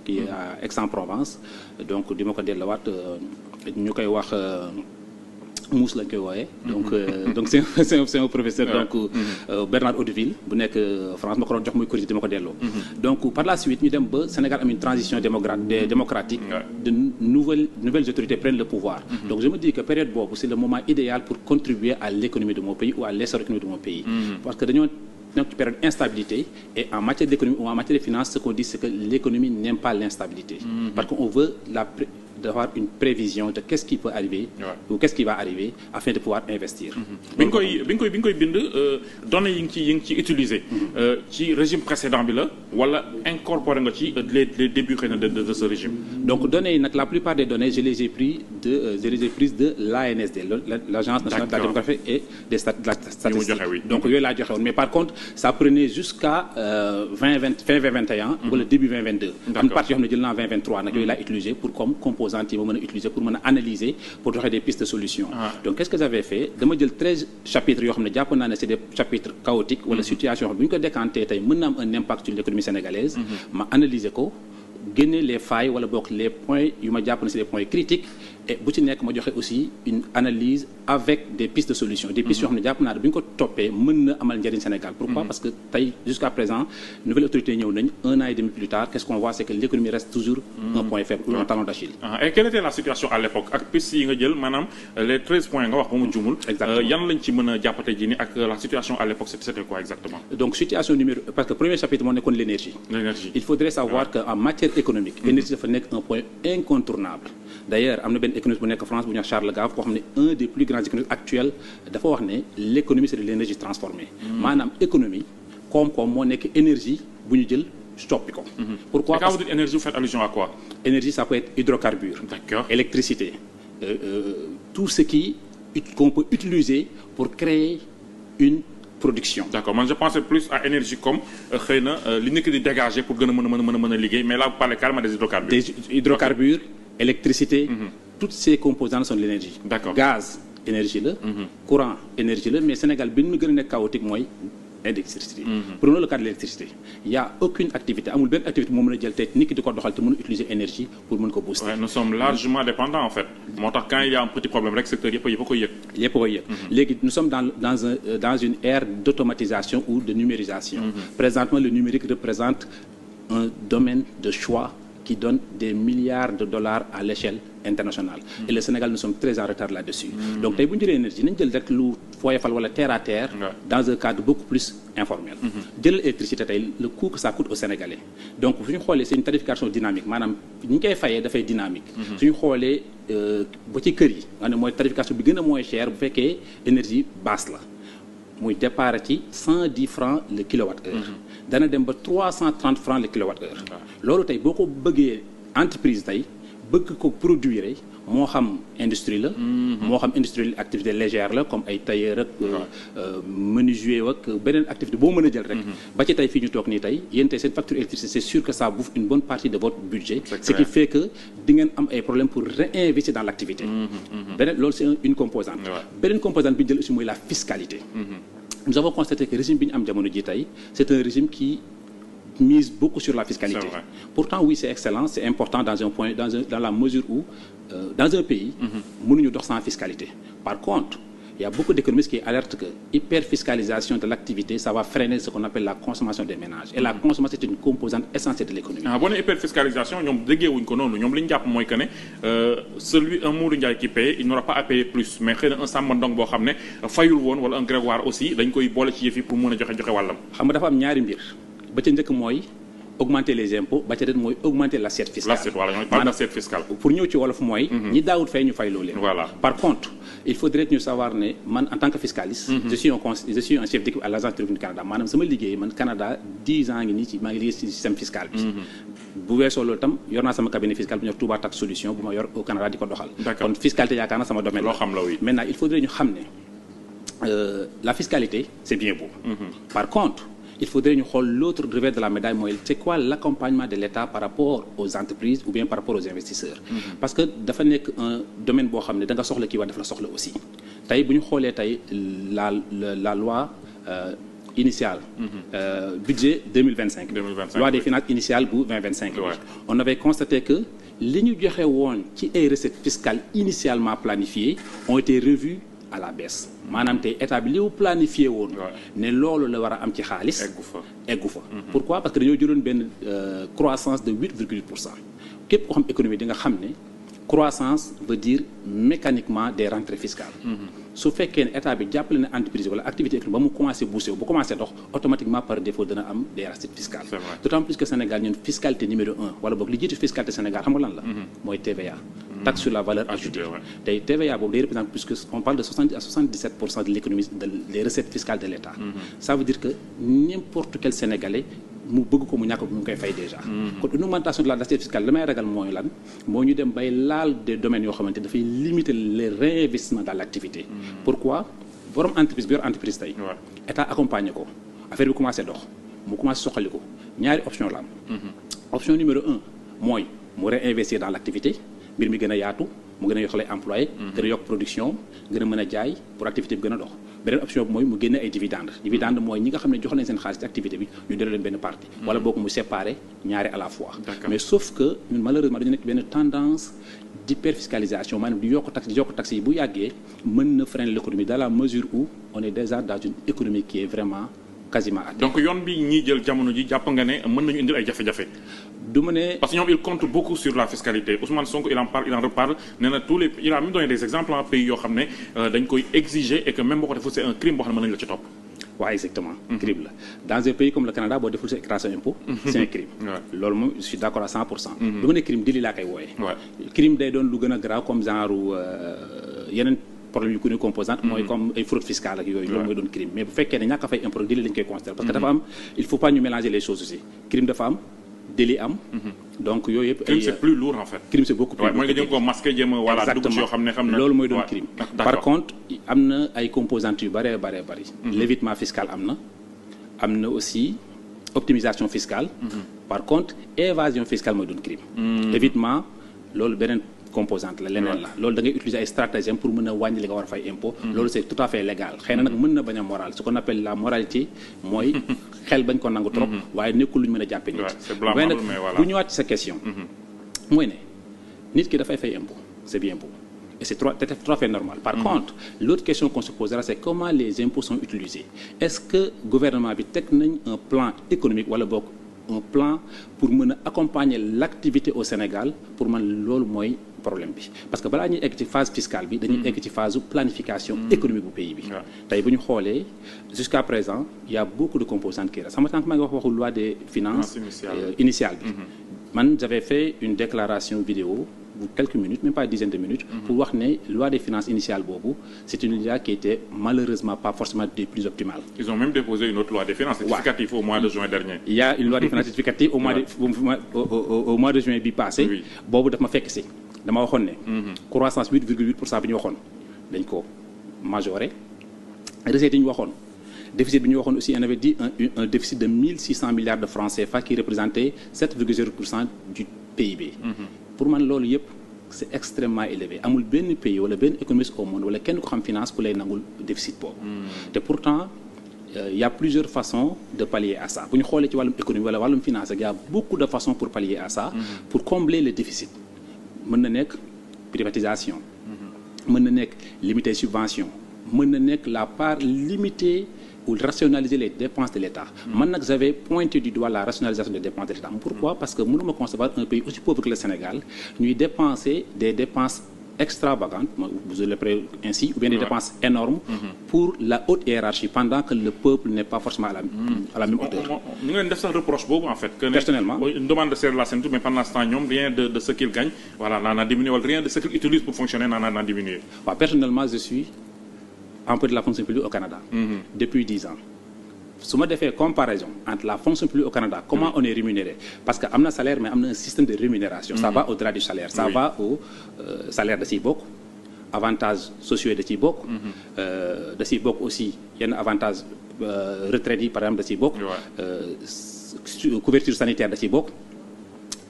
qui est à Aix-en-Provence donc di ma ko delluwaat ñu koy wax Mousse lañ koy wooyee. donc c'est un professeur donc Bernard Hauteville bu nekk France ma ko doon jox muy corrigé di ma ko delloo. donc par la suite ñu dem ba Sénégal am une transition démocratique. de nouvelles autorités prennent le pouvoir. donc je me dis que période boobu c'est le moment idéal pour contribuer à l'économie de mon pays ou à l'essor économique de mon pays. parce que dañoo nekk ci période instabilité et en matière d'économie ou en matière de finance ce qu'on dit c'est que l'économie n'aime pas l'instabilité. parce qu'on veut d'avoir une prévision de qu'est-ce qui peut arriver ou qu'est-ce qui va arriver afin de pouvoir investir. bi nga koy bind données yi ngi ci utiliser ci régime précédent bi la wala incorporé nga ci les débuts de ce régime. donc données yi nag la plupart des données je les ai prises de l'ANSD l'agence nationale de la démographie et des statistiques. donc yooyu laa joxe woon mais par contre ça prenait jusqu'à fin 2021 wala début 2022. am partie yoo xam ne jël naa 2023 nag yooyu laa utilisé pour comme composante yi ma mën a utiliser pour mën a analyser pour joxe des pistes de solutions. donc qu'est-ce que j'avais fait dama jël 13 chapitres yoo xam ne jàpp naa ne c'est des chapitres chaotiques wala situation yoo xam ne bu ñu ko décanté tey mën na am un impact sur l'économie sénégalaise. ma analyser ko génne les failles wala bokk les points yu ma jàpp ne c'est des points critiques et bu ci nekk ma joxe aussi une analyse avec des pistes de solutions des pistes yoo xam ne jàpp naa ne bu ñu ko toppee mën na amal njëriñ Sénégal. pourquoi parce que tey jusqu'à présent nouvelle autorité ñëw nañ un an et demi plus tard qu'est-ce qu'on voit c'est que l'économie reste toujours un point faible ou un talon d'Achille. et quelle était la situation à l'époque ak pistes yi nga jël maanaam les 13 points nga wax ba mu juumul. yan lañ ci mën a jàppate ji ni ak la situation à l'époque c'était quoi exactement. donc situation numéro parce que premier chapitre moo nekkoon l'énergie. il faudrait savoir que en matière économique l'énergie dafa nekk un point incontournable. d'ailleurs am na benn économiste bu nekk France bu ñuy wax Charles Gave koo xam ne un des plus grands économistes actuels dafa wax ne l'économie c'est de l'énergie transformée. maanaam économie koom-koom moo nekk énergie bu ñu jël stoppi ko. pourquoi parce que quand vous dites énergie vous faites allusion à quoi. énergie ça peut être hydrocarbures. d'accord électricité tout ce qu'on peut utiliser pour créer une production. d'accord man je pensais plus à énergie comme xëy na li nekk di dégager pour gën a mën a liggéey mais là vous parlez carrément des hydrocarbures. des hydrocarbures électricité. toutes ces composantes sont de l'énergie. d'accord gaz énergie la. courant énergie la mais Sénégal bi mu gën a nekk chaotique mooy électricité. prenons le cas de l'électricité il y a aucune activité amul benn activité moo mën a jël tey nit ki di ko doxal te mën a utiliser énergie pour mën ko booster. nous sommes largement dépendants en fait moo tax quand il y a un petit problème rek secteur yëpp a koy yëg. yëpp a koy yëg léegi nous sommes dans une ère d'automatisation ou de numérisation. présentement le numérique représente un domaine de choix qui donne des milliards de dollars à l'échelle internationale. Et le Sénégal nous sommes très en retard là-dessus. donc tey bu ñu jëlee énergie nañ jël rek lu fooyafal wala terre à terre. dans un cadre beaucoup plus informel. jël électricité tey le coût que ça coûte aux Sénégalais. donc su ñu xoolee c'est une tarification dynamique maanaam ni ñu koy fayee dafay dynamique. su ñu xoolee ba ci kër yi nga ne mooy tarification bi gën a moins cher bu fekkee énergie basse la. muy départ ci 110 francs le kilowattheure. dana dem ba 330 francs le kilowattheure. loolu tey boo ko bëggee entreprise tey bëgg ko produire moo xam industrie la. moo xam industrie activité légère la comme ay tailleur ak menuisier ak beneen activité boo mën a jël rek. ba ci tey fii ñu toog nii tey yéen tey seen facture électricité c'est sûr que ça bouffe une bonne partie de votre budget. ce qui fait que di ngeen am ay problèmes pour réinvestir dans l'activité. beneen loolu c'est une composante. beneen composante bi ñu jël aussi mooy la fiscalité. nous avons constaté que régime bi ñu am jamono ji tey c'est un régime qui mise beaucoup sur la fiscalité. Pourtant oui c'est excellent c'est important dans la mesure où dans un pays mënuñu dox sans fiscalité. Par contre il y a beaucoup d'économistes qui alertent que hyperfiscalisation de l'activité ça va freiner ce qu'on appelle la consommation des ménages et la consommation c'est une composante essentielle de l'économie. boo nee hyperfiscalisation ñoom déggewuñ ko noonu ñoom li ñu jàpp mooy que ne un Modou Ndiaye qui paye il n'aura pas à payer plus mais xëy na un Samba Ndong boo xam ne fayul woon wala un Grégoire aussi dañ koy boole ci yëf yi pour mën a joxe wàllam. xam nga dafa am ñaari mbir ba ca njëkk mooy augmenter les impôts ba ca det mooy augmenter l'assiette fiscale. L'assiette fiscale. pour ñëw ci wolof mooy. ñi daawut fay ñu fay loo leen. voilà par contre il faudrait ñu savoir ne man en tant que fiscaliste. je suis un chef d'équipe à l'agence du revenu du Canada maanaam sama liggéey man Canada 10 ans ngi nii ci maa ngi liggéey ci système fiscal bi. bu weesoo loolu tam yor naa sama cabinet fiscal bu ñuy wax Touba Tax Solution bu ma yor au Canada di ko doxal. kon fiscalité yaakaar naa sama domaine la. loo xam la oui. maintenant il faudrait ñu xam ne la fiscalité c'est bien beau. par contre il faudrait ñu xool l'autre revers de la médaille mooy c'est quoi l'accompagnement de l'État par rapport aux entreprises ou bien par rapport aux investisseurs. parce que dafa nekk un domaine boo xam ne da nga soxla kii waa dafa la soxla aussi tey bu ñu xoolee tey la loi initiale budget 2025 loi des finances initiale bu 2025 on avait constaté que li ñu joxe woon ci ay recettes fiscales initialement planifiées ont été revues à la baisse maanaam tey état bi li mu planifié woon ne loolu la war a am ci xaalis eggu fa pourquoi parce que dañoo jëloon benn croissance de 8,8% képp ko xam économie di nga xam ne croissance veut dire mécaniquement des rentrées fiscales su fekkee ne état bi jàppale na entreprise wala activité économique ba mu commencé bousser bu commencé dox automatiquement par défaut dana am des recettes fiscales d'autant plus que Sénégal ñun fiscalité numéro 1 wala boog li jiitu fiscalité Sénégal xam nga lan la mooy TVA taxe sur la valeur ajoutée tey TVA boobu day représente puisque on parle de 70 à 77% de l'économie des recettes fiscales de l'État ça veut dire que n'importe quel Sénégalais mu bëgg ko mu ñàkk mu ngi koy fay déjà kon une augmentation de la recette fiscale li may ragal mooy lan moo ñu dem bay laal des domaines yoo xamante dafay limiter les réinvestissements dans l'activité pourquoi borom entreprise bi yor entreprise tey état accompagné ko affaire bi commencé dox mu commencé soxali ko ñaari option la am option numéro 1 mooy mu réinvestir dans l'activité mbir mi gën a yaatu mu gën a yokk lay employé gën a yokk production gën a mën a jaay pour activité bi gën a dox beneen option bi mooy mu génne ay dividende mooy ñi nga xam ne jox nañ seen xaalis ci activité bi ñu delloo leen benn partie wala boog mu séparer ñaari à la fois mais sauf que ñun malheureusement dañu nekk benn tendance d'hyperfiscalisation maanaam di yokk taxe yi bu yàggee mën na freiner l'économie dans la mesure où on est déjà dans une économie qui est vraiment quasiment à terre. Donc yoon bi ñiy jël jamono ji jàpp nga ne mën nañu indil ay jafe-jafe. du ma ne parce que ñoom il compte beaucoup sur la fiscalité Ousmane Sonko il en parle il en reparle nee na tous les il a même donné des exemples en pays yoo xam ne dañ koy exiger et que même boo ko deful c'est un crime boo xam ne mën nañu la ci topp. waaw exactement crime la dans un pays comme le Canada boo deful sa déclaration impôt c'est un crime loolu moom je suis d'accord à 100%. du ma ne crime délit laa koy wooyee crime day doon lu gën a grave comme genre yeneen problème yu ko ne composante mooy comme ay fraude fiscale ak yooyu loolu mooy doon crime mais bu fekkee ne ñàkk a fay impôt délit lañu koy considérer parce que dafa am il faut pas ñu mélanger les choses aussi crime dafa am délit am donc yooyu yëpp crime c'est plus lourd en fait crime c'est beaucoup plus lourd mooy nga jëm ko masquer jéem a voilà dugg ci yoo xam ne xam na loolu mooy doon crime par contre am na ay composantes yu bëree bëri l'évitement fiscal am na aussi optimisation fiscale par contre évasion fiscale mooy doon crime évitement loolu beneen composante la leneen la loolu da ngay utiliser ay stratagèmes pour mën a wàññi li nga war a fay impôt loolu c'est tout à fait légal xëy na nag mën na bañ a moral ce qu'on appelle la moralité mooy xel bañ ko nangu trop waaye nekkul lu ñu mën a jàppe nit waaye nag bu ñëwaat ci sa question mooy ne nit ki dafay fay impôt c'est bien beau et c'est tout à fait normal par contre l'autre question qu'on se posera c'est comment les impôts sont utilisés est-ce que gouvernement bi teg nañ un plan économique wala bokk un plan pour mën a accompagner l'activité au Sénégal pour man loolu mooy problème bi parce que balaa ñuy egg ci phase fiscale bi dañuy egg ci phase planification économique bu pays bi tey bu ñu xoolee jusqu'à présent il y a beaucoup de composantes qui restent sama tànk maa ngi waxu loi des finances initiale bi man j'avais fait une déclaration vidéo pour quelques minutes même pas une dizaine de minutes pour wax ne loi des finances initiale boobu c'est une loi qui était malheureusement pas forcément des plus optimales. Ils ont même déposé une autre loi des finances rectificative au mois de juin dernier. Il y a une loi des finances rectificative au mois de juin bi passé boobu daf ma fekk si dama waxoon ne croissance 8,8% bi ñu waxoon dañ ko majoré recettes yi ñu waxoon déficit bi ñu waxoon aussi on avait dit un déficit de 1600 milliards de francs CFA qui représentait 7,0% du PIB. Pour man loolu yëpp c'est extrêmement élevé amul benn pays wala benn économiste au monde wala kenn ko xam finance ku lay nangul déficit boobu te pourtant il y a plusieurs façons de pallier à ça bu ñu xoolee ci wàllum économie wala wàllum finance il y a beaucoup de façons pour pallier à ça pour combler le déficit mën na nekk privatisation mën na nekk limiter subvention mën na nekk la part limitée ou rationaliser les dépenses de l'État. Man nag j'avais pointé du doigt la rationalisation des dépenses de l'État. Pourquoi? Parce que mënuma concevoir un pays aussi pauvre que le Sénégal ñuy dépenser des dépenses extravagantes, vous le prenez ainsi, ou bien des dépenses énormes pour la haute hiérarchie pendant que le peuple n'est pas forcément à la même hauteur. Ñu ngi leen def sax reproche boobu en fait. Que personnellement une demande de serrer la ceinture mais pendant ce temps ñoom rien de ce qu'ils gagnent voilà n'en diminué wala rien de ce qu'ils utilisent pour fonctionner n'en diminué. Waaw personnellement je suis employé de la fonction publique au Canada depuis 10 ans. su ma defee comparaison entre la fonction publique au Canada comment on est rémunéré parce que am na salaire mais am na un système de rémunération ça va au-delà du salaire ça va au salaire da ciy bokk avantages sociaux yi da ciy bokk da ciy bokk aussi yenn avantages retraite yi par exemple da ciy bokk couverture sanitaire da ciy bokk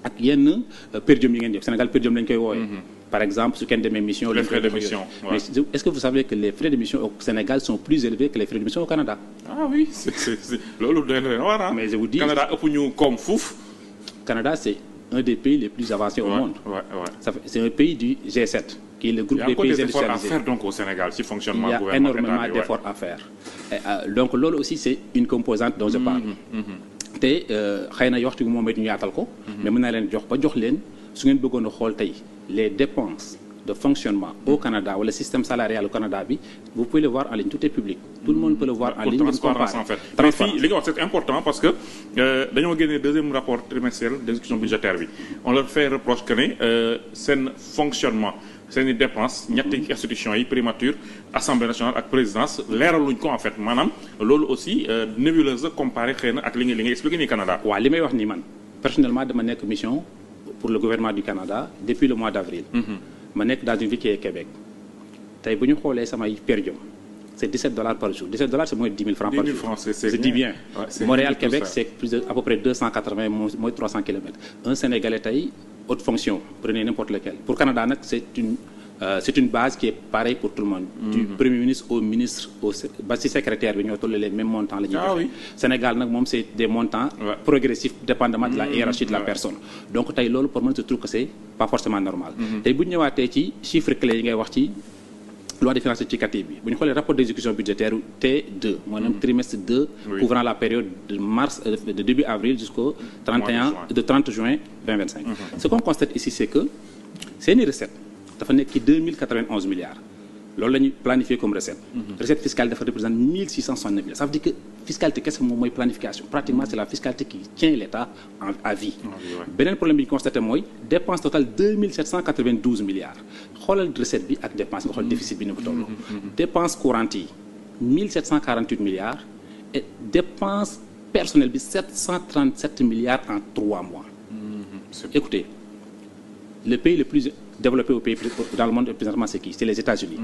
ak yenn per diem yi ngeen def Sénégal per diem lañ koy wooyee par exemple su kenn demee mission. les frais de mission mais est-ce que vous savez que les frais de mission au Sénégal sont plus élevés que les frais de mission au Canada? Ah oui c'est loolu doy na war. mais je vous dis Canada ëpp ñu koom fuuf. Canada c'est un des pays les plus avancés au monde. C'est un pays du G7 qui est le groupe des pays industrialisés. Il y a encore des efforts à faire donc au Sénégal ci fonctionnement gouvernement. Il y a énormément d'efforts à faire. Donc loolu aussi c'est une composante dont je parle. te xëy na waxtu bi moom it ñu yaatal ko. mais mën naa leen jox leen su ngeen bëggoon a xool tey les dépenses de fonctionnement au Canada wala système salarial au Canada bi vous pouvez le voir en ligne, tout est public. Tout le monde peut le voir en ligne. Transparence en fait. Mais fii li nga wax c'est important parce que dañoo génnee deuxième rapport trimestriel d'exécution budgétaire bi on leur fait reproche que ne seen fonctionnement seen i dépenses ñetti institutions yi primature assemblée nationale ak présidence leeraluñ ko en fait maanaam loolu aussi nébuleuse la comparé xëy na ak li nga expliqué nii Canada. waaw li may wax nii man personnellement dama nekk mission pour le gouvernement du Canada depuis le mois d'avril. ma nekk dans une ville qui est Québec tey bu ñu xoolee samay per diem c'est $17 par jour $17 c'est moins de 10 000 francs par jour. Je dis bien. Montréal Québec c'est plus de à peu près 280 moins 300 kilomètres. Un Sénégalais tey haute fonction prenez n'importe lequel pour Canada nag c'est une base qui est pareille pour tout le monde. Du premier ministre au ministre ba ci secrétaire bi ñoo toll les mêmes montants la ñuy joxe. Sénégal nag moom c'est des montants progressifs dépendamment de la hiérarchie de la personne. Donc tey loolu pour moi je trouve que c'est pas forcément normal. tey bu ñu ñëwaatee ci chiffres clés yi ngay wax ci loi de finances rectificative bi bu ñu xoolee rapport d'exécution budgétaire T2 maanaam trimestre 2 couvrant la période de début avril jusqu'au 30 juin 2025. Ce qu'on constate ici c'est que seeni recette dafa nekk ci 2091 milliards loolu la ñuy planifié comme recette. Recette fiscale dafa représente 1669 milliards. Ça veut dire que fiscalité kese moom mooy planification pratiquement c'est la fiscalité qui tient l'État à vie. beneen problème bi ñu constaté mooy dépense totale 2792 milliards xoolal recette bi ak dépense nga xool déficit bi ni ko toll. dépense courante yi 1748 milliards et dépense personnelle bi 737 milliards en 3 mois. Écoutez le pays le plus développé au pays dans le monde présentement c'est qui? C'est les États-Unis.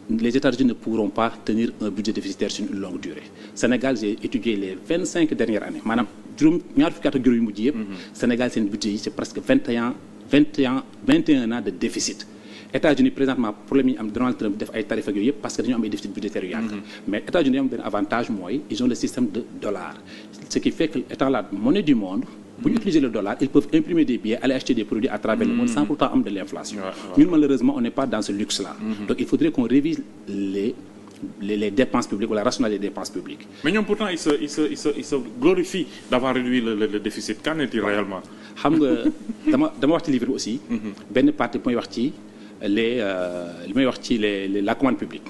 Les États-Unis ne pourront pas tenir un budget déficitaire sur une longue durée. Sénégal j'ai étudié les 25 dernières années maanaam ñaar fukki at ak juróom yu mujj yëpp Sénégal seen budget yi c'est presque 21 ans de déficit. États-Unis présentement problème yi am Donald Trump def ay tarifs ak yooyu yëpp parce que dañoo am ay déficit budgétaire yu yàgg. mais États-Unis am benn avantage mooy ils ont le système de dollar ce qui fait que étant la monnaie du monde. bu ñu utiliser le dollar ils peuvent imprimer des billets aller acheter des produits à travers le monde sans pourtant am de l'inflation. ñun malheureusement on n'est pas dans ce luxe là. donc il faudrait qu'on révise les dépenses publiques ou la rationalité des dépenses publiques. mais ñoom pourtant ils se glorifient d'avoir réduit le déficit qu'en est-il réellement. xam nga dama wax ci livre aussi. benn partie bi may wax ci li may wax ci la commande publique.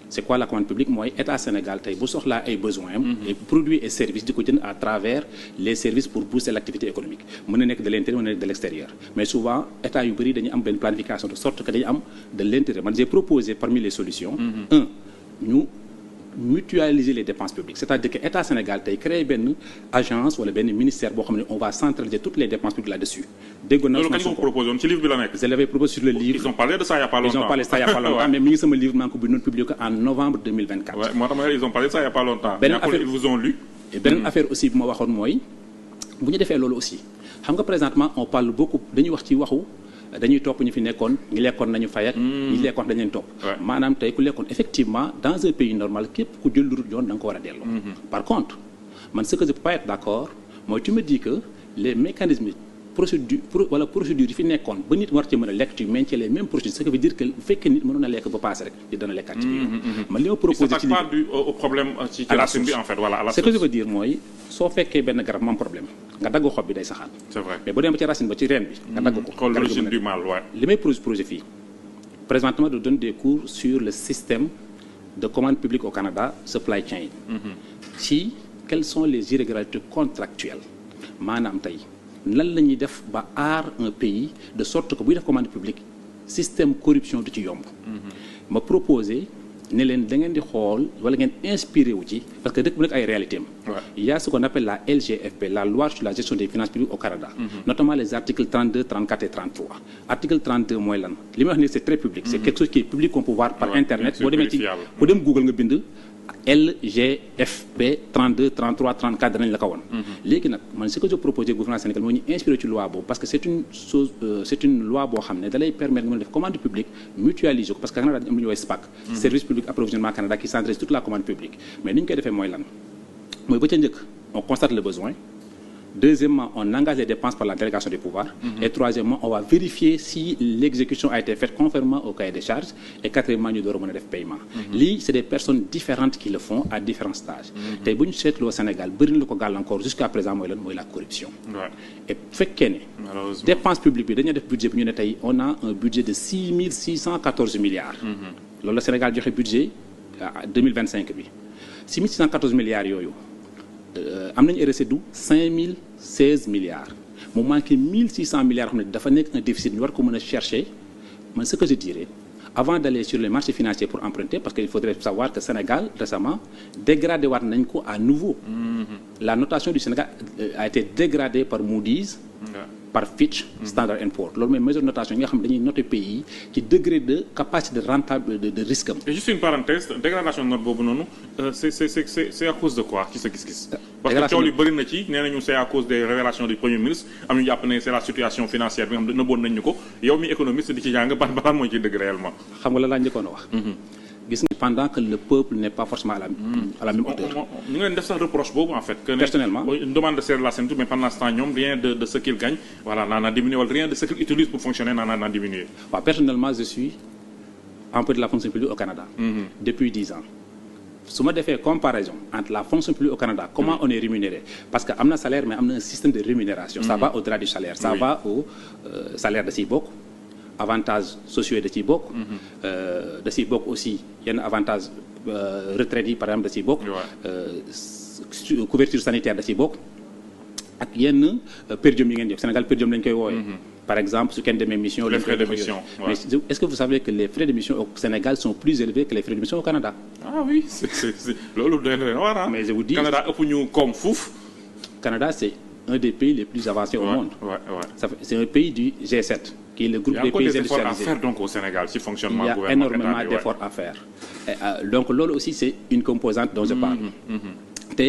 C'est quoi la commande publique mooy état Sénégal tey bu soxlaa ay besoins am. et produits et services di ko jënd à travers les services pour booster l'activité économique mën na nekk de l'intérieur mën na nekk de l'extérieur mais souvent état yu bëri dañuy am benn planification de sorte que dañuy am de l'intérieur man j'ai proposé parmi les solutions. ñu mutualiser les dépenses publiques c'est-à-dire que état Sénégal tey créer benn agence wala benn ministère boo xam ne on va centraliser toutes les dépenses publiques là-dessus. déggoon na loolu kañ nga ko proposé woon ci livre bi la nekk. je l'avais proposé sur le livre. ils ont parlé de ça il y a pas longtemps. ils ont parlé de ça il y a pas longtemps mais mi ngi sama livre maa ngi ko bindoon publié ko en novembre 2024. ouais moo tax ma ils ont parlé de ça il y a pas longtemps. beneen affaire ils vous ont lu. beneen affaire aussi bi ma waxoon mooy bu ñu defee loolu aussi xam nga présentement on parle beaucoup dañuy wax ci waxu. dañuy topp ñu fi nekkoon ñi lekkoon nañu fay ak ñi lekkoon dañ leen topp maanaam tey ku lekkoon effectivement dans un pays normal képp ku jël lu dul yoon da nga ko war a delloo. par contre man ce que je peux pas être d'accord mooy tu me dis que les mécanismes procédure yi fi nekkoon ba nit war ci mën a lekk tu maintiens les mêmes procédures ce qui veut dire que bu fekkee nit mënoon a lekk ba passé rek di dana lekkaat ci biir. man li ma proposé ci pas dû au problème ci racine bi en fait voilà à la ce que je veux dire mooy soo fekkee benn garab mu am problème nga dagg xob bi day saxaat. c'est vrai mais boo demee ba ci racine ba ci reen bi. nga dagg ko l'origine du mal ouais. li may projet fii présentement de donner des cours sur le système de commande publique au Canada supply chain. ci quelles sont les irrégularités contractuelles maanaam tey. lan la ñuy def ba aar un pays de sorte que buy def commande publique système corruption du ci yomb. ma proposé ne leen da ngeen di xool wala ngeen inspiré wu ci parce que dëkk bu nekk ay réalité am. il y a ce qu'on appelle la LGFP la loi sur la gestion des finances publiques au Canada. notamment les articles 32 34 et 33. article 32 mooy lan li may wax ni c'est très public. c'est quelque chose qui est public qu'on peut voir par internet boo demee ci boo dem Google nga bind LGFP 32 33 34 danañ la ko woon. léegi nag man ce que je proposé gouvernement Sénégal moo ñu inspiré ci loi boobu parce que c'est une loi boo xam ne da lay permettre nga mën a def commande publique mutualiser ko parce que Canada dañu am lu ñuy woowee SPAC. service public approvisionnement Canada qui centralise toute la commande publique mais ni ñu koy defee mooy lan mooy ba ca njëkk on constate le besoin. Deuxièmement, on engage les dépenses par la délégation du pouvoir. Et troisièmement, on va vérifier si l'exécution a été faite conformément au cahier des charges. Et quatrièmement, ñu door a mën a def paiement. lii c'est des personnes différentes qui le font à différents stages. tey bu ñu seetloo Sénégal bëri na lu ko gàllankoor jusqu'à présent mooy lan mooy la corruption. et bu fekkee ne. dépense publique bi dañoo def budget bi ñu ne tey on a un budget de 6 milliards. loolu la Sénégal joxe budget 2025 bi 6 milliards yooyu. am nañu recette du 5016 milliards mu manqué 1600 milliards xam ne dafa nekk un déficit ñu war ko mën a chercher man ce que je dirais avant d'aller sur les marchés financiers pour emprunter parce qu'il faudrait savoir que Sénégal récemment dégradé waat nañ ko à nouveau. La notation du Sénégal a été dégradée par Moody's. par Fitch, Standard & Poor's loolu mooy mesure de notation yi nga xam ne dañuy noter pays ci degré de capacité de rentable de risque am. Et juste une parenthèse dégradation de note boobu noonu c'est à cause de quoi ci sa gis-gis. parce que coow li bëri na ci nee nañu c'est à cause des révélations du premier ministre am ñu jàpp ne c'est la situation financière bi nga xam ne nëbboon nañ ñu ko yow mi économiste di ci jàng ban mooy ci dëgg réellement. xam nga la laa njëkkoon a wax. gis nga pendant que le peuple n'est pas forcément à la même hauteur. ñu ngi leen def sax reproche boobu en fait. que personnellement une demande de serrer la ceinture mais pendant ce temps ñoom rien de ce qu'ils gagnent voilà n'en a diminué wala rien de ce qu'ils utilisent pour fonctionner n'en a diminué. waaw personnellement je suis employé de la fonction publique au Canada. Depuis 10 ans. su ma defee comparaison entre la fonction publique au Canada comment on est rémunéré parce que am na salaire mais am na un système de rémunération. ça va au-delà du salaire. ça va au salaire da ciy bokk. avantages sociaux yi da ciy bokk. da ciy bokk aussi yenn avantages retraite yi par exemple da ciy bokk. couverture sanitaire da ciy bokk. ak yenn per diem yi ngeen jox Sénégal per diem lañ koy wooyee. par exemple su kenn demee mission. les frais de mission mais est-ce que vous savez que les frais de mission au Sénégal sont plus élevés que les frais de mission au Canada. ah oui c'est loolu doy na war mais je vous dis Canada ëpp ñu koom fuuf. Canada c'est un des pays les plus avancés au monde. C'est un pays du G7. qui est le groupe des pays industrialisés. Il y a efforts à faire donc au Sénégal ci fonctionnement gouvernement. Il y a énormément d'efforts à faire. Donc loolu aussi c'est une composante dont je parle. te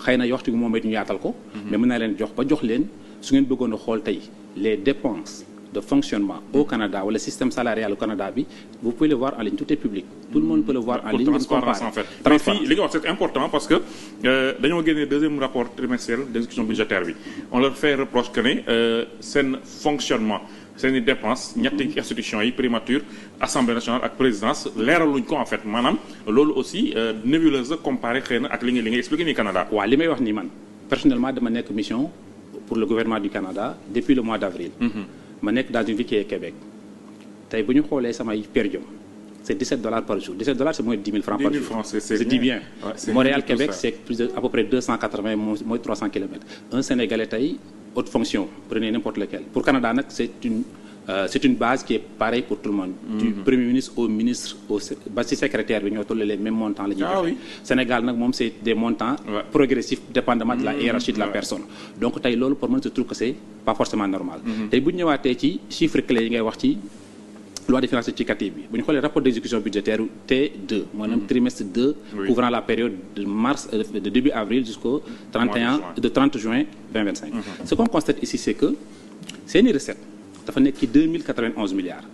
xëy na waxtu bi moom it ñu yaatal ko. mais mën naa leen jox leen su ngeen bëggoon a xool tey les dépenses de fonctionnement au Canada wala système salarial au Canada bi vous pouvez le voir en ligne tout est public. tout le monde peut le voir en ligne. transparence en fait. mais fii li nga wax c'est important parce que dañoo génnee deuxième rapport trimestriel d'exécution budgétaire bi on leur fait reproche que ne seen fonctionnement. seeni dépense ñetti institutions yi primature assemblée nationale ak présidence leeraluñ ko en fait maanaam loolu aussi nébuleuse la comparé xëy na ak li nga expliqué nii Canada. waaw li may wax nii man personnellement dama nekk mission pour le gouvernement du Canada depuis le mois d'avril. ma nekk dans une ville qui est Québec tey bu ñu xoolee samay per diem c'est $17 par jour $17 c'est moins de 10 000 francs par jour. 10 000 francs c'est dit bien. Montréal Québec c'est plus de à peu près 280 mooy 300 kilomètres. Un Sénégalais tey haute fonction prenez n'importe lequel pour Canada nag c'est une base qui est pareille pour tout le monde. Du premier ministre au ministre ba ci secrétaire bi ñoo toll les mêmes montants la ñuy joxe. Sénégal nag moom c'est des montants progressifs dépendamment de la hiérarchie de la personne. donc tey loolu pour moi je trouve que c'est pas forcément normal. tey bu ñu ñëwaatee ci chiffres clés yi ngay wax ci loi de finances rectificative bi bu ñu xoolee rapport d'exécution budgétaire T2 maanaam trimestre 2 couvrant la période de début avril jusqu'au 30 juin 2025. Ce qu'on constate ici c'est que c'est une recette dafa nekk ci 2091 milliards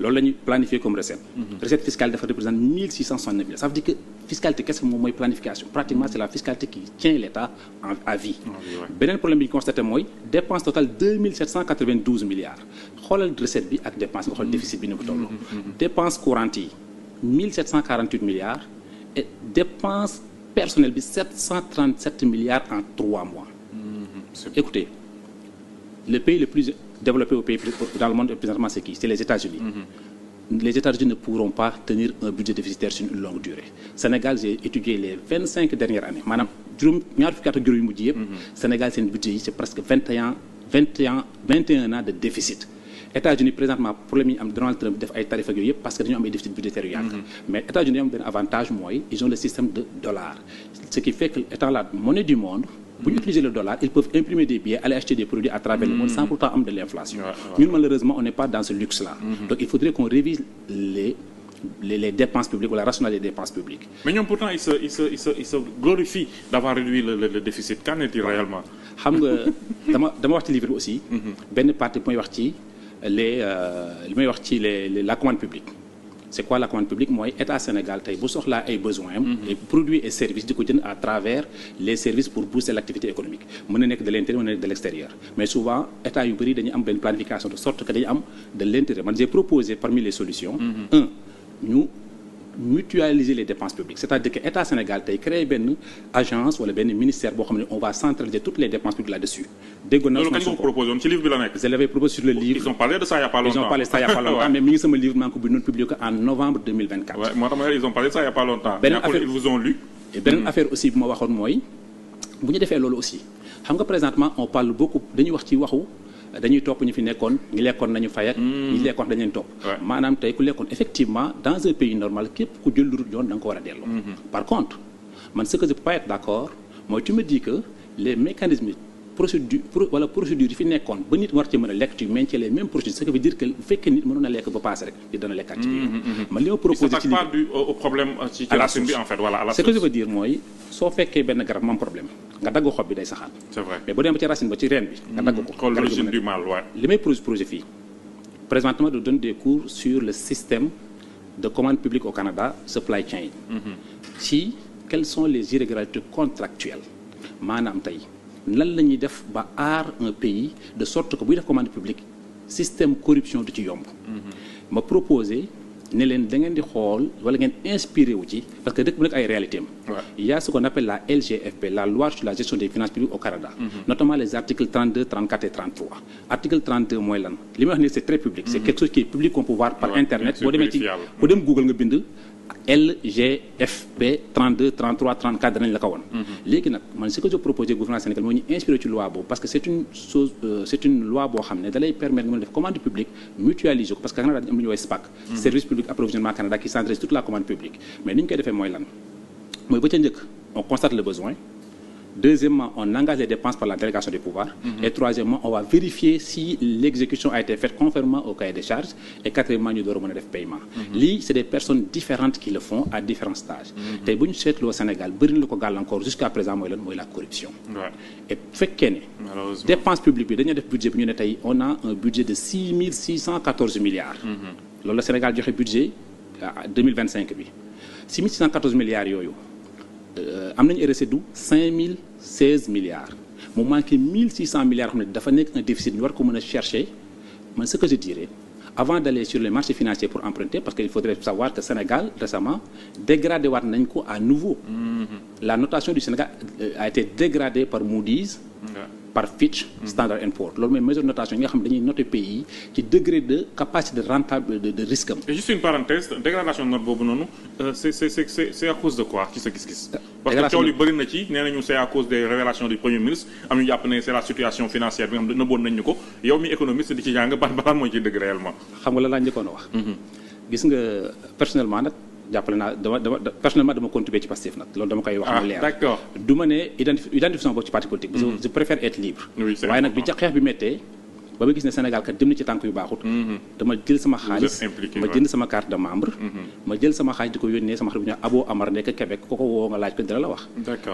loolu la ñuy planifié comme recette. recette fiscale dafa représente 1669 milliards ça veut dire que fiscalité kese moom mooy planification pratiquement c'est la fiscalité qui tient l'État à vie. beneen problème bi ñu constaté mooy dépense totale 2792 milliards xoolal recette bi ak dépense nga xool déficit bi ni ko toll. dépense courante yi 1748 milliards et dépense personnelle bi 737 milliards en 3 mois. Écoutez le pays le plus développé au pays dans le monde présentement c'est qui? C'est les États-Unis. Les États-Unis ne pourront pas tenir un budget déficitaire sur une longue durée. Sénégal j'ai étudié les 25 dernières années maanaam ñaar fukki at ak juróom yu mujj yëpp. Sénégal seen budget yi c'est presque 21 ans de déficit. États-Unis présentement problème yi am Donald Trump def ay tarifs ak yooyu yëpp parce que dañoo am ay déficit budgétaire yu yàgg. mais États-Unis am benn avantage mooy ils ont le système de dollar ce qui fait que étant la monnaie du monde. bu ñu utiliser le dollar ils peuvent imprimer des billets aller acheter des produits à travers le monde sans pourtant am de l'inflation. Ñun malheureusement on n'est pas dans ce luxe là. Donc il faudrait qu'on révise les dépenses publiques ou la rationalité des dépenses publiques. Mais ñoom pourtant ils se glorifient d'avoir réduit le déficit. Qu'en est-il réellement? xam nga dama wax ci livre bi aussi. benn partie bi may wax ci li may wax ci la commande publique. C'est quoi la commande publique mooy état Sénégal tey bu soxlaa ay besoins am. et produits et services di ko jënd à travers les services pour booster l'activité économique mën na nekk de l'intérieur mën na nekk de l'extérieur mais souvent état yu bëri dañuy am benn planification de sorte que dañu am de l'intérieur man j'ai proposé parmi les solutions. ñu mutualiser les dépenses publiques c'est-à-dire que état Sénégal tey créer benn agence wala benn ministère boo xam ne on va centraliser toutes les dépenses publiques là-dessus. dégg nga loolu kañ nga ko proposé woon ci livre bi la nekk. je l'avais proposé sur le livre. Ils ont parlé de ça il y a pas longtemps. Ils ont parlé de ça il y a pas longtemps mais mi ngi sama livre maa ngi ko bindoon publié ko en novembre 2024. Ouais, moo tax ils ont parlé de ça il y a pas longtemps. beneen affaire ils vous ont lu. beneen affaire aussi bu ma waxoon mooy bu ñu defee loolu aussi xam nga présentement on parle beaucoup dañuy wax ci waxu. dañuy topp ñu fi nekkoon ñi lekkoon nañu fay ak ñi lekkoon dañu leen topp maanaam tey ku lekkoon effectivement dans un pays normal képp ku jël lu dul yoon da nga ko war a delloo par contre man ce que je peux pas être d'accord mooy tu me dis que les mécanismes procédure yi fi nekkoon ba nit war ci mën a lekk tu maintiens les mêmes procédures ce qui veut dire que bu fekkee nit mënoon a lekk ba passé rek di dana lekkaat ci biir man li ma proposé ci pas du au problème ci racine bi en fait voilà à la ce que je veux dire mooy soo fekkee benn garab mu am problème nga dagg xob bi day saxaat c'est vrai mais bu demee ba ci racine ba ci reen bi nga dagg ko xool l'origine du mal ouais. li may projet fii présentement de donner des cours sur le système de commande publique au Canada supply chain ci quelles sont les irrégularités contractuelles maanaam tey lan la ñuy def ba aar un pays de sorte que buy def commande publique système corruption du ci yomb ma proposé ne leen da ngeen di xool wala ngeen inspiré wu ci parce que dëkk bu nekk ay réalité am il y a ce qu'on appelle la LGFP la loi sur la gestion des finances publiques au Canada notamment les articles 32 34 et 33 article 32 mooy lan li may wax ni c'est très public c'est quelque chose qui est public qu'on peut voir par internet boo demee ci boo dem Google nga bind LGFP 32 33 34 danañ la ko woon léegi nag man ce que je proposé gouvernement Sénégal moo ñu inspiré ci loi boobu parce que c'est une chose c'est une loi boo xam ne da lay permettre nga mën a def commande publique mutualiser ko parce que Canada dañu am lu ñuy woowee SPAC service public approvisionnement Canada qui centralise toute la commande publique mais ni ñu koy defee mooy lan mooy ba ca njëkk on constate le besoin deuxièmement on engage les dépenses par la délégation des pouvoirs et troisièmement on va vérifier si l'exécution a été faite conformément au cahier des charges et quatrièmement ñu door a mën a def paiement lii c'est des personnes différentes qui le font à différents stages tey bu ñu seetloo Sénégal bëri na lu ko gàllankoor jusqu'à présent mooy lan mooy la corruption et fekkee ne dépense publique bi dañuy def budget bi ñu ne tey on a un budget de 6 milliards loolu la Sénégal joxe budget 2025 bi 6 milliards yooyu am nañu recette du 5016 milliards mu manqué 1600 milliards xam ne dafa nekk un déficit ñu war ko mën a chercher man ce que je dirais avant d'aller sur les marchés financiers pour emprunter parce que il faudrait savoir que Sénégal récemment dégradé waat nañ ko à nouveau la notation du Sénégal a été dégradée par Moody's par Fitch Standard & Poor's loolu mooy mesure de notation yi nga xam ne dañuy noter pays ci degré de capacité de rentable de risque am. Et juste une parenthèse dégradation de note boobu noonu c'est à cause de quoi ci sa gis-gis. parce que coow li bëri na ci nee nañu c'est à cause des révélations du premier ministre am ñu jàpp ne c'est la situation financière bi nga xam ne nëbboon nañ ñu ko yow mi économiste di ci jàng ban mooy ci dëgg réellement. xam nga la laa njëkkoon a wax. gis nga personnellement nag. jàppale naa personnellement dama contribuer ci Pastef nag loolu dama koy wax mu leer d'accord du ma ne identification boobu ci parti politique je préfère être libre waaye nag bi ca xeex bi méttee ba ma gis ne Sénégal kat dem na ci tànk yu baaxut dama jël sama xaalis ma jënd sama carte de membre ma jël sama xaalis di ko yónnee sama xarit bu ñu Abo Amar nekk Québec ko woo nga laaj ko dara la wax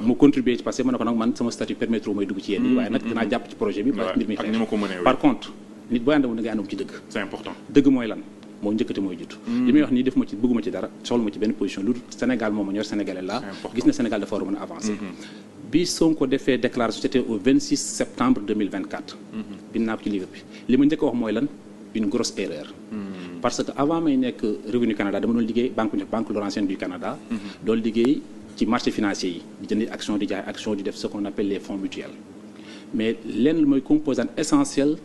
mu contribuer ci Pastef ma ne ko nag man sama statut permettre may dugg ci yéen yi waaye nag dinaa jàpp ci projet bi ba mbir mi xeex par contre nit booy àndamu da ngay àndam ci dëgg c'est important dëgg mooy lan moo njëkkati mooy jiitu li may wax nii def ma ci bëgguma ci dara soxla ma ci benn position lu Sénégal moom ma ñor Sénégalais la gis na Sénégal dafa war a mën a avancer bi Sonko defee déclaration c'était au 26 septembre 2024 bind naa ko ci livre bi li ma njëkk a wax mooy lan une grosse erreur parce que avant may nekk Revenu Canada dama doon liggéey banque Laurentienne du Canada doon liggéey ci marché financier yi di jënd action di jaay action di def ce qu'on appelle les fonds mutuels mais lenn mooy composante essentielle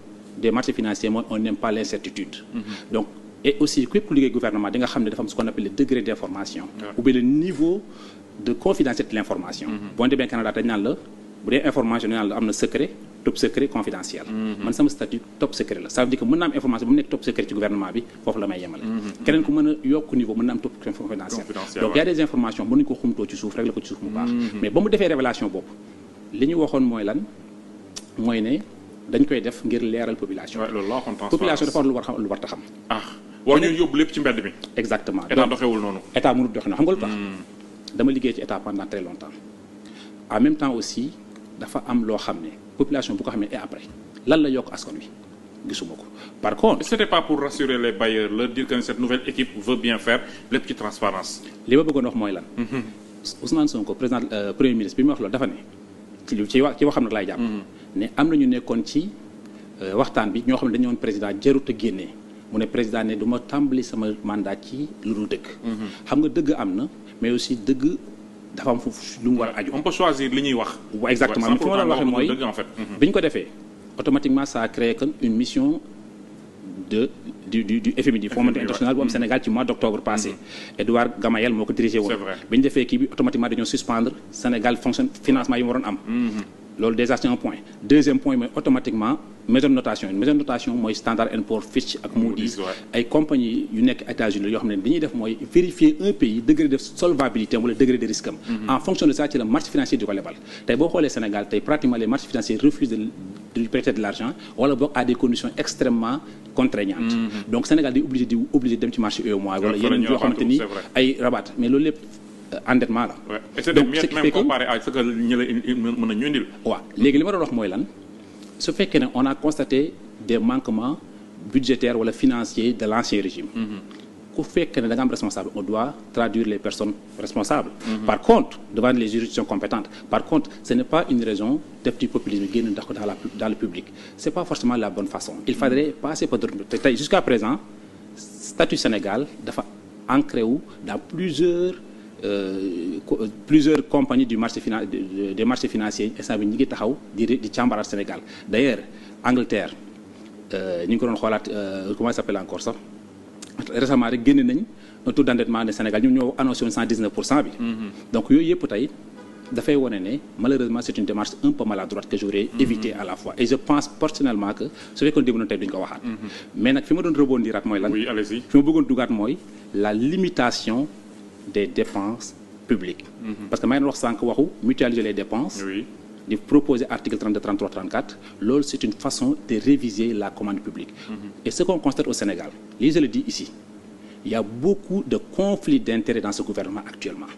des marchés financiers mooy on n'aime pas l'incertitude donc et aussi képp ku liggéey gouvernement di nga xam ne dafa am ce qu'on appelle le degré d'information ou bien le niveau de confidentialité de l'information boo demee Canada dañ naan la bu dee information dañ naan la am na secret top secret confidentiel man sama statut top secret la ça veut dire que mën na am information bu mu nekk top secret ci gouvernement bi foofu la may yemale keneen ku mën a yokk niveau mën na am top confidentiel donc il y a des informations mënuñu ko xumtoo ci suuf rek la ko ci suuf mu baax mais ba mu defee révélation boobu li ñu waxoon mooy lan mooy ne dañ koy def ngir leeral population population dafa war lu war ta xam war ñu yóbbu lépp ci mbedd mi. exactement état doxewul noonu. état mënut doxe noonu xam nga lu tax. dama liggéey ci état pendant très longtemps en même temps aussi dafa am loo xam ne population bu ko xamee et après lan la yokk askan wi gisuma ko par contre. c'était pas pour rassurer les bailleurs leur dire que cette nouvelle équipe veut bien faire lépp ci transparence. li ma bëggoon wax mooy lan. Ousmane Sonko président premier ministre bi mu wax loolu dafa ne ci waxam nag laay jàpp. ne am na ñu nekkoon ci waxtaan bi ñoo xam ne dañu woon président jarut a génnee mu ne président ne du ma tàmbali sama mandat ci lu dul dëgg. xam nga dëgg am na mais aussi dëgg dafa am foofu lu mu war a aju. on peut choisir li ñuy wax. waaw exactement li ma doon waxee mooy bi ñu ko defee automatiquement ça a créé une mission du FMI du Fonds monétaire international bu am Sénégal ci mois d'octobre passé. Edouard Gamayel moo ko dirigé woon. c'est vrai bi ñu defee kii bi automatiquement dañoo suspendre Sénégal financement yi mu waroon am. loolu déjà c'est un point deuxième point mooy automatiquement maison de notation mooy Standard & Poor's Fitch ak Moody's ay compagnies yu nekk États-Unis yoo xam ne dañuy def mooy vérifier un pays degré de solvabilité wala degré de risque am. En fonction de ça ci la marché financier di ko lebal tey boo xoolee Sénégal tey pratiquement les marchés financiers refusent de prêter de l'argent wala boog à des conditions extrêmement contraignantes. Donc Sénégal day obligé dem ci marché UEMOA wala yeneen yoo xamante ni ay rabat mais loolu lépp endettement la. donc ce qui fait que comparé à ce que ñu la mën a ñu indil. waaw léegi li ma doon wax mooy lan su fekkee ne on a constaté des manquements budgétaires wala financiers de l'ancien régime. ku fekkee ne da nga am responsable on doit traduire les personnes responsables. Par contre devant les juridictions compétentes par contre ce n'est pas une raison def du populisme génn ndax ko dans le public c'est pas forcément la bonne façon. Il faudrait passer par d'autres tey jusqu'à présent statut Sénégal dafa ancré wu dans plusieurs compagnies du marché des marchés financiers instant bi ñu ngi taxaw di càmbaraat Sénégal d'ailleurs Angleterre ñu ngi ko doon xoolaat comment ça s'appelle encore sax récemment rek génne nañ un taux d'endettement de Sénégal ñun ñoo annoncé woon 119% bi. donc yooyu yëpp tey dafay wane ne malheureusement c'est une démarche un peu maladroite que j'aurais évité à la fois et je pense personnellement que su fekkoon déglu na tey duñ ko waxaat. mais nag fi ma doon rebondiraat mooy lan. oui allez-y. fi ma bëggoon dugaat mooy la limitation des dépenses publiques. Parce que maa ngi wax sànq waxu mutualiser les dépenses. Oui. di proposer article 32, 33, 34 loolu c'est une façon de réviser la commande publique. Et ce qu'on constate au Sénégal je le dis ici il y a beaucoup de conflits d'intérêts dans ce gouvernement actuellement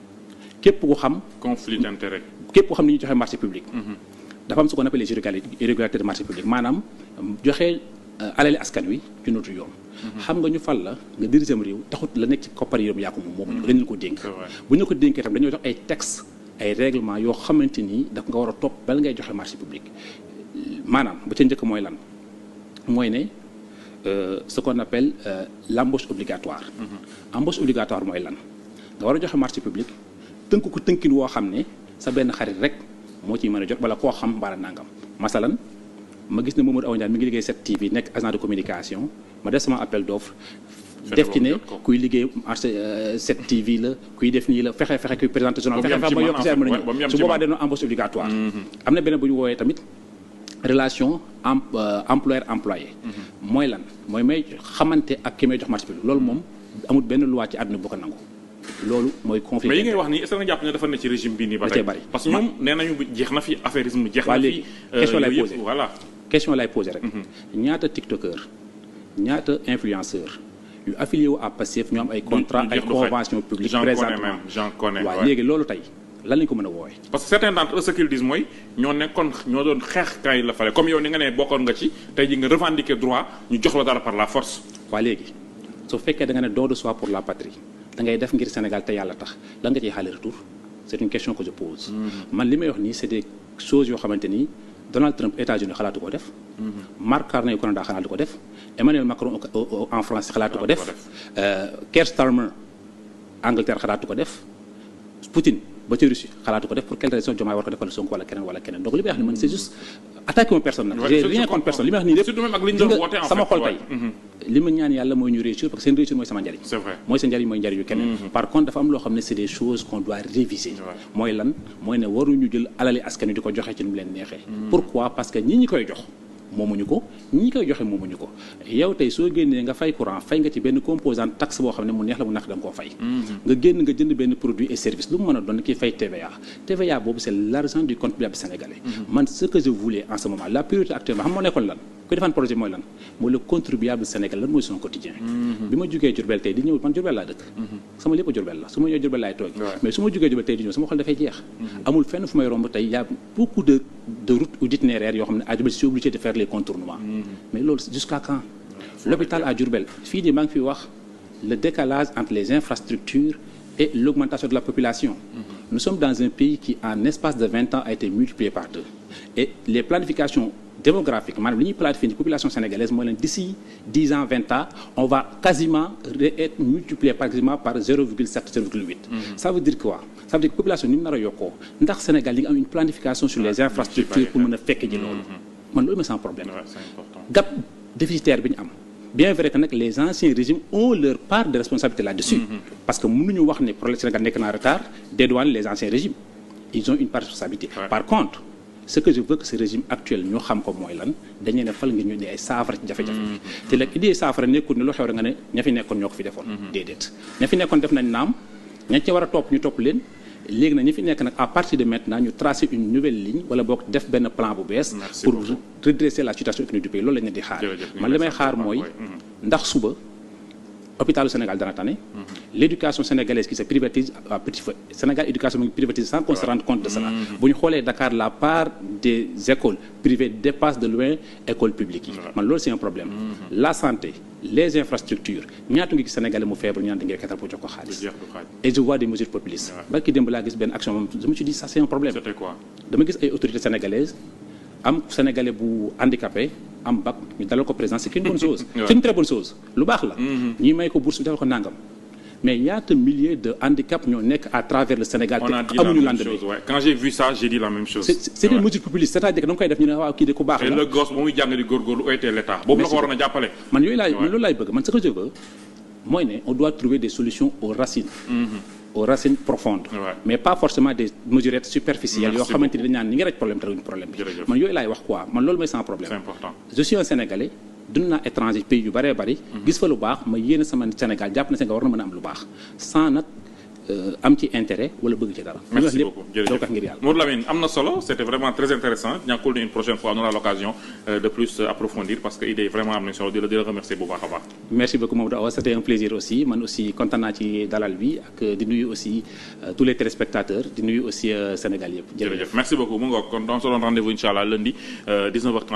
képp ku xam. conflit d'intérêts. képp ku xam ni ñu joxe marché public. dafa am ce qu'on appelle les irrégularités de marché public maanaam joxe alali askan wi ci nootu yoon. xam nga ñu fal la nga dirigeam réew taxut la nekk ci koppar yi yaa ko moom dañu la ko dénk. bu ñu ko dénkee tam dañoo jox ay textes ay règlements yoo xamante ni daf nga war a topp bala ngay joxe marché public maanaam ba ca njëkk mooy lan mooy ne ce qu'on appelle l'embauche obligatoire. Embauche obligatoire mooy lan nga war a joxe marché public tënk ko tënkin woo xam ne sa benn xarit rek moo ciy mën a jot wala koo xam mbala nangam masalan ma gis ne Mamadou Awa Ndiaye mi ngi liggéey 7TV nekk agent de communication ma def sama appel d'offre def ci ne kuy liggéey marché 7TV la kuy def nii la fexe kuy présenté journal fexe ma yokk si mën a ñëw su boobaa dañoo embauche obligatoire. am na beneen bu ñu woowee tamit relation employeur employé. mooy lan mooy may xamante ak ki may jox marché public loolu moom amul benn loi ci àdduna bu ko nangu. loolu mooy conflit. mais yi ngay wax nii est-ce que nga jàpp ne dafa ne ci régime bii nii ba tey parce que ñoom nee nañu jeex na fi affairisme jeex na fi. question lay posé voilà. question lay posé rek. ñaata tiktokeur ñaata influenceur yu affilié wu à Pastef ñu am ay contrat ay convention publique présentement j'en connais waaw léegi loolu tey lan lañ ko mën a woowee. parce que certains d'entre eux ce qu'ils disent mooy ñoo doon xeex kay la fale comme yow ni nga ne bokkoon nga ci tey ji nga revendiquer droit ñu jox la dara par la force. waaw léegi su fekkee da nga ne don de soi pour la patrie da ngay def ngir Sénégal te yàlla tax lan nga ciy xaale retour c'est une question que je pose. man li may wax nii c'est des choses yoo xamante ni Donald Trump États-Unis xalaatu ko def. Mark Carney au Canada xalaatu ko def. Emmanuel Macron en France xalaatu ko def. Keir Starmer Angleterre xalaatu ko def. Poutine ba ci Russie xalaatu ko def pour quelle raison Diomaye war ko defal Sonko wala keneen donc li may wax ni man c'est juste attaquer une personne nag. j'ai rien contre personne li may wax nii lépp surtout même ak li ñu doon woote en fait sama xol tey. li ma ñaan yàlla mooy ñu réussir parce que seen réussir mooy sama njariñ. c'est vrai mooy seen njariñ mooy njariñu keneen. par contre dafa am loo xam ne c'est des choses qu'on doit réviser. mooy lan mooy ne waruñu jël alali askan wi di ko joxe ci nu mu leen neexee. pourquoi parce que ñi koy jox moomuñu ko ñi koy joxe moomuñu ko yow tey soo génnee nga fay courant fay nga ci benn composante taxe boo xam ne mu neex la mu naq da nga koo fay nga génn nga jënd benn produit et service lu mu mën a doon kii fay TVA boobu c'est l'argent du contribuable sénégalais man ce que je voulais en ce moment la priorité actuellement xam moo nekkoon lan koy defaan projet mooy lan mooy le contribuable sénégalais lan mooy son quotidien bi ma jugee Diourbel tey di ñëw man Diourbel laa dëkk sama lépp Diourbel la su ma ñëw Diourbel laay toog mais su ma jugee Diourbel tey di ñëw sama xol dafay jeex amul fenn fu may romb tey y a beaucoup de routes ou d'itinéraires yoo xam ne à Diourbel je suis obligé de faire les contournements mais loolu jusqu'à quand l'hôpital à Diourbel fii nii maa ngi fi wax le décalage entre les infrastructures et l'augmentation de la population nous sommes dans un pays qui en espace de 20 ans a été multiplié par 2 et les planifications démographiques maanaam li ñuy planifier ci population sénégalaise mooy leen d'ici 10 ans 20 ans on va quasiment être multiplié quasiment par 0,7 0,8 ça veut dire quoi ça veut dire que population ni mu nar a yokkoo ndax Sénégal yi nga am une planification sur les infrastructures pour mën a fekk ji loolu man loolu mooy sans problème gap déficitaire bi ñu am bien vrai que nag les anciens régimes ont leur part de responsabilité là-dessus parce que mënuñu wax ne problème Sénégal nekk na en retard dédouaner les anciens régimes ils ont une part de responsabilité par contre ce que je veux que ce régime actuel ñoo xam ko mooy lan dañu ne fal ngir ñu di ay saafara ci jafe-jafe te nag idée saafara nekkul ne lu xew rek nga ne ña fi nekkoon ñoo ko fi defoon déedéet ña fi nekkoon def nañ naam ña ci war a topp ñu topp leen léegi nag ñi fi nekk nag à partir de maintenant ñu tracer une nouvelle ligne wala boog def benn plan bu bees pour redresser la situation économique du pays loolu lañ ne di xaar man li may xaar mooy ndax suba hôpitalu Sénégal dana tane l'éducation sénégalaise qui se privatise à petit feu Sénégal éducation mu ngi privatisé sans qu'on se rende compte de cela bu ñu xoolee Dakar la part des écoles privées dépasse de loin écoles publiques yi man loolu c'est un problème la santé les infrastructures ñaatu ngi gis Sénégalais mu feebar ñu naan da ngay katal pour jox ko xaalis et je vois des mesures populistes barki démb laa gis benn action moom je me suis dit ça c'est un problème dama gis ay autorités sénégalaises am Sénégalais bu handicapé am bac ñu dalal ko président c'est une bonne chose c'est une très bonne chose lu baax la ñi may ko bourse bi defal ko nangam mais ñaata milliers de handicap ñoo nekk à travers le Sénégal te amuñu lendemain quand j'ai vu ça j'ai dit la même chose c'est des mesures populistes c'est-à-dire que da nga koy def ñu ne waaw kii de ku baax la et le gosse ba muy jàng di góorgóorlu oytee l'état boobu la ko waroon a jàppale man loolu laay bëgg man ce que je veux mooy ne on doit trouver des solutions aux racines profondes mais pas forcément des mesurettes superficielles yoo xamante ni dañ naan ñi ngi rek problème te problème bi man yooyu laay wax quoi man loolu mooy sans problème c'est important je suis un Sénégalais dund naa étranger pays yu bëree bëri gis fa lu baax ma yéene sama Sénégal jàpp na Sénégal war na mën a am lu baax sans nag am ci intérêt wala bëgg ci dara. merci beaucoup jërëjëf ngir yàlla. Modou Lamine am na solo c'était vraiment très intéressant ñàkkul ne une prochaine fois on aura l'occasion de plus approfondir parce que idée vraiment am nañ solo di la remercier bu baax a baax. merci beaucoup Maodo Awa c'était un plaisir aussi man aussi kontaan naa ci dalal bi ak di nuyu aussi tous les téléspectateurs di nuyu aussi Sénégal yëpp. jërëjëf merci beaucoup mu ngoog kon on se donne rendez-vous inchallah lundi 19h30.